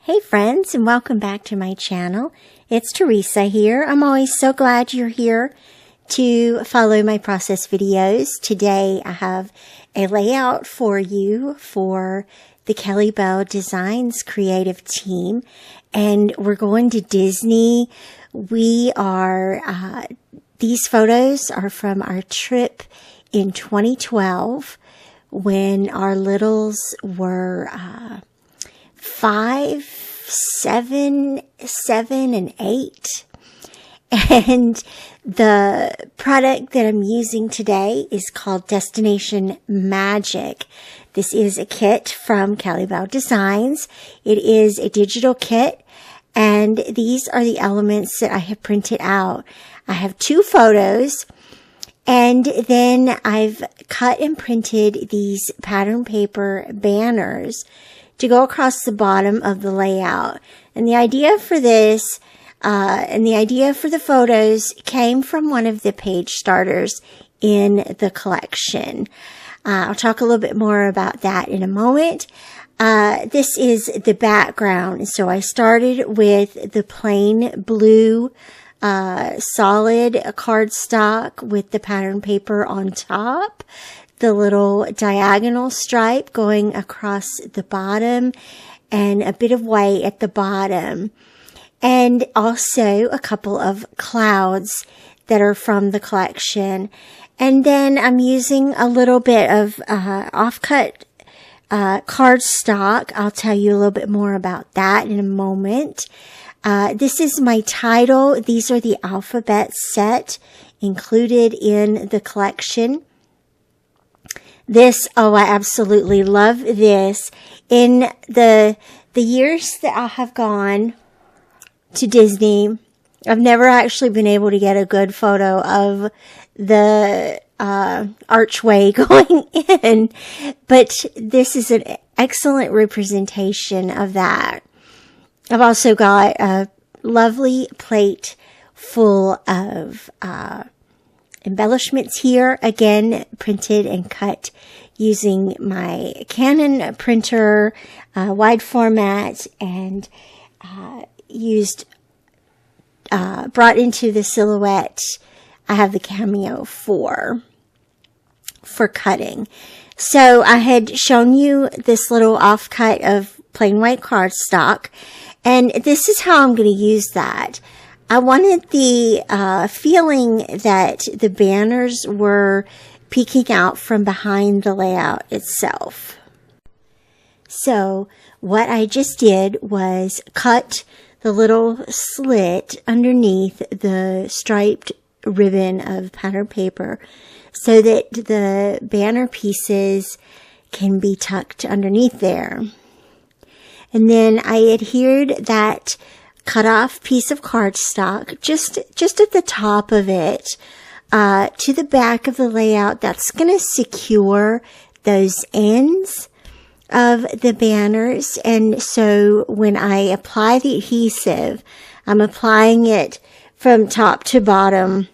Hey friends, and welcome back to my channel. It's Teresa here. I'm always so glad you're here to follow my process videos. Today I have a layout for you for the Kellybell Designs creative team, and we're going to Disney. These photos are from our trip in 2012 when our littles were 5, 7, and 8. And the product that I'm using today is called Destination Magic. This is a kit from Kellybell Designs. It is a digital kit, and these are the elements that I have printed out. I have 2 photos, and then I've cut and printed these pattern paper banners to go across the bottom of the layout. And the idea for this, and the idea for the photos came from one of the page starters in the collection. I'll talk a little bit more about that in a moment. This is the background. So I started with the plain blue, solid cardstock with the pattern paper on top, the little diagonal stripe going across the bottom, and a bit of white at the bottom, and also a couple of clouds that are from the collection. And then I'm using a little bit of offcut cardstock. I'll tell you a little bit more about that in a moment. This is my title. These are the alphabet set included in the collection. I absolutely love this. In the years that I have gone to Disney, I've never actually been able to get a good photo of the archway going in, but this is an excellent representation of that. I've also got a lovely plate full of embellishments here, again printed and cut using my Canon printer, wide format, and brought into the silhouette. I have the Cameo for cutting. So I had shown you this little offcut of plain white cardstock, and this is how I'm going to use that. I wanted the feeling that the banners were peeking out from behind the layout itself. So what I just did was cut the little slit underneath the striped ribbon of pattern paper so that the banner pieces can be tucked underneath there. And then I adhered that cut off piece of cardstock just at the top of it to the back of the layout. That's going to secure those ends of the banners. And so when I apply the adhesive, I'm applying it from top to bottom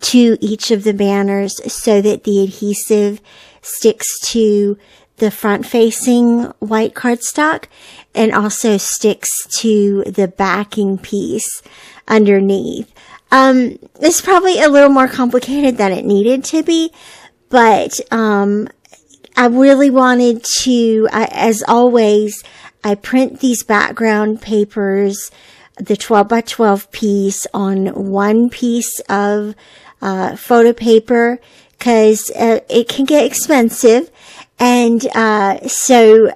to each of the banners so that the adhesive sticks to the front-facing white cardstock and also sticks to the backing piece underneath. It's probably a little more complicated than it needed to be, but I really wanted to, as always, I print these background papers, the 12 by 12 piece, on one piece of photo paper, because it can get expensive. And so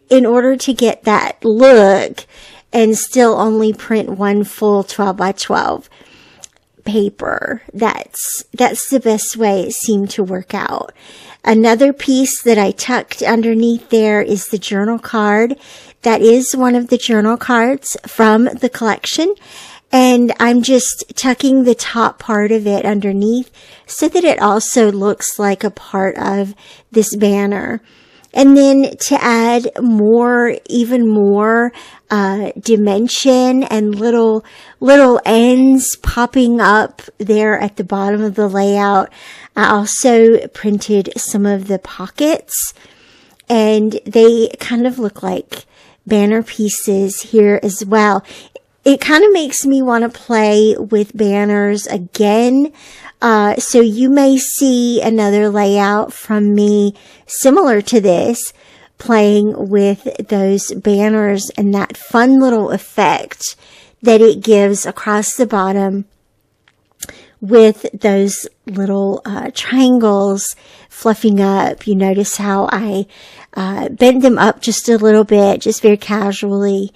in order to get that look and still only print one full 12 by 12 paper, that's the best way it seemed to work out. Another piece that I tucked underneath there is the journal card. That is one of the journal cards from the collection. And I'm just tucking the top part of it underneath so that it also looks like a part of this banner. And then to add even more dimension and little ends popping up there at the bottom of the layout, I also printed some of the pockets, and they kind of look like banner pieces here as well. It kind of makes me want to play with banners again. So you may see another layout from me similar to this, playing with those banners and that fun little effect that it gives across the bottom with those little triangles fluffing up. You notice how I bend them up just a little bit, just very casually,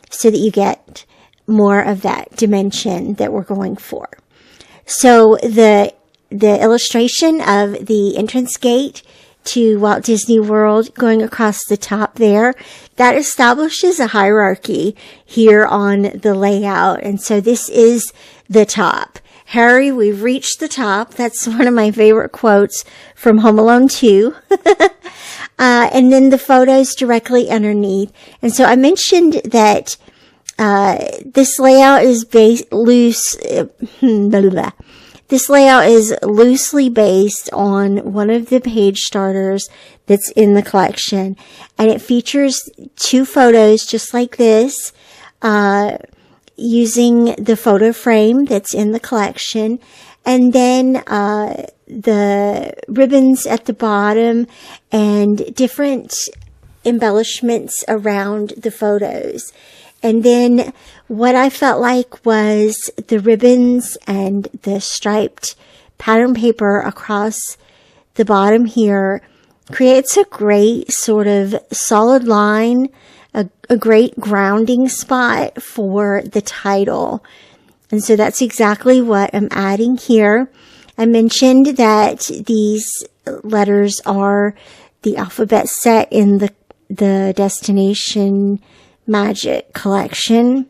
so that you get more of that dimension that we're going for. So the illustration of the entrance gate to Walt Disney World going across the top there, that establishes a hierarchy here on the layout. And so this is the top. Harry, we've reached the top. That's one of my favorite quotes from Home Alone 2. And then the photos directly underneath. And so I mentioned that this layout is This layout is loosely based on one of the page starters that's in the collection, and it features 2 photos just like this, using the photo frame that's in the collection, and then the ribbons at the bottom and different embellishments around the photos. And then what I felt like was the ribbons and the striped pattern paper across the bottom here creates a great sort of solid line, a great grounding spot for the title. And so that's exactly what I'm adding here. I mentioned that these letters are the alphabet set in the Destination Magic collection.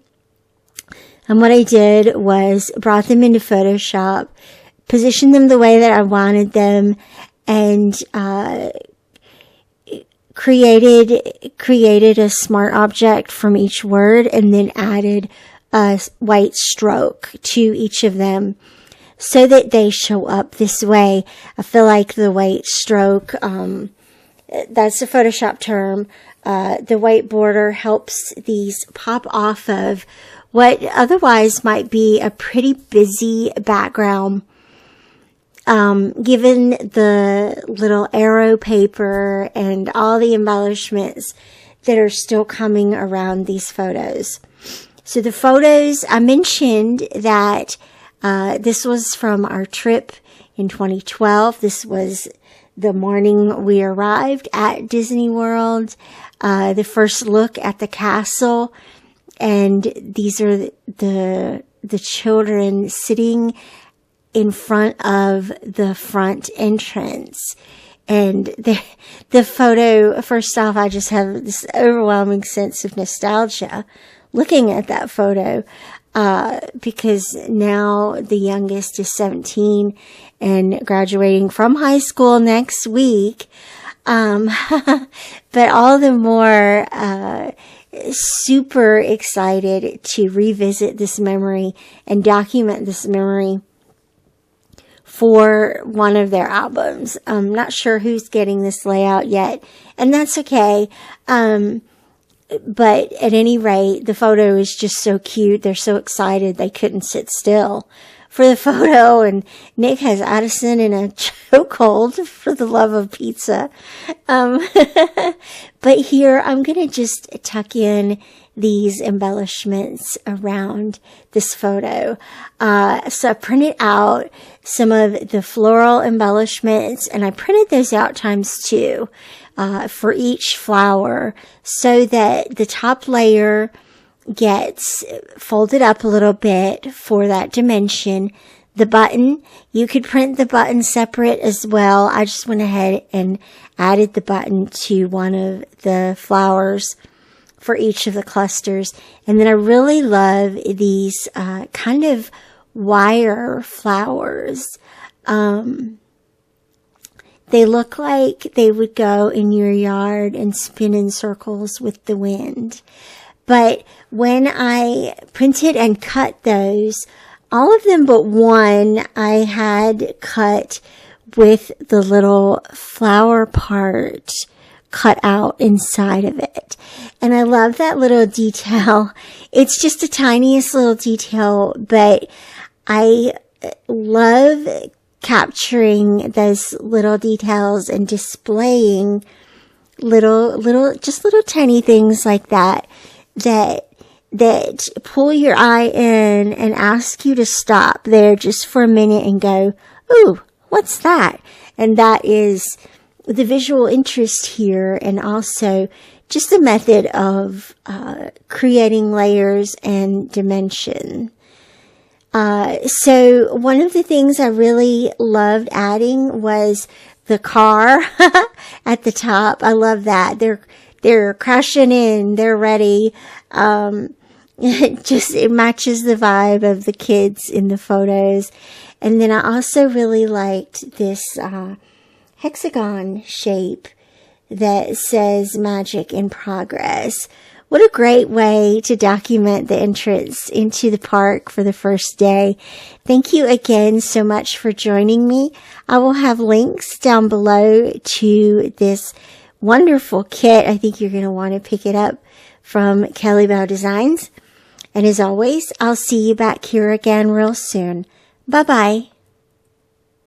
And what I did was brought them into Photoshop, positioned them the way that I wanted them, and created a smart object from each word, and then added a white stroke to each of them so that they show up this way. I feel like the white stroke, that's a Photoshop term. The white border helps these pop off of what otherwise might be a pretty busy background, given the little arrow paper and all the embellishments that are still coming around these photos. So the photos, I mentioned that this was from our trip in 2012. This was the morning we arrived at Disney World, the first look at the castle, and these are the children sitting in front of the front entrance. And the photo, first off, I just have this overwhelming sense of nostalgia looking at that photo, because now the youngest is 17 and graduating from high school next week. But all the more, super excited to revisit this memory and document this memory for one of their albums. I'm not sure who's getting this layout yet, and that's okay. But at any rate, the photo is just so cute. They're so excited they couldn't sit still for the photo, and Nick has Addison in a chokehold for the love of pizza. But here I'm going to just tuck in these embellishments around this photo. So I printed out some of the floral embellishments, and I printed those out ×2 for each flower, so that the top layer gets folded up a little bit for that dimension. The button, you could print the button separate as well. I just went ahead and added the button to one of the flowers for each of the clusters. And then I really love these kind of wire flowers. They look like they would go in your yard and spin in circles with the wind. But when I printed and cut those, all of them but one I had cut with the little flower part cut out inside of it. And I love that little detail. It's just the tiniest little detail, but I love capturing those little details and displaying little tiny things like that pull your eye in and ask you to stop there just for a minute and go, ooh, what's that? And that is the visual interest here, and also just a method of creating layers and dimension. So one of the things I really loved adding was the car at the top. I love that. They're crashing in. They're ready. It matches the vibe of the kids in the photos. And then I also really liked this hexagon shape that says Magic in Progress. What a great way to document the entrance into the park for the first day. Thank you again so much for joining me. I will have links down below to this wonderful kit. I think you're going to want to pick it up from Kellybell Designs. And as always, I'll see you back here again real soon. Bye-bye.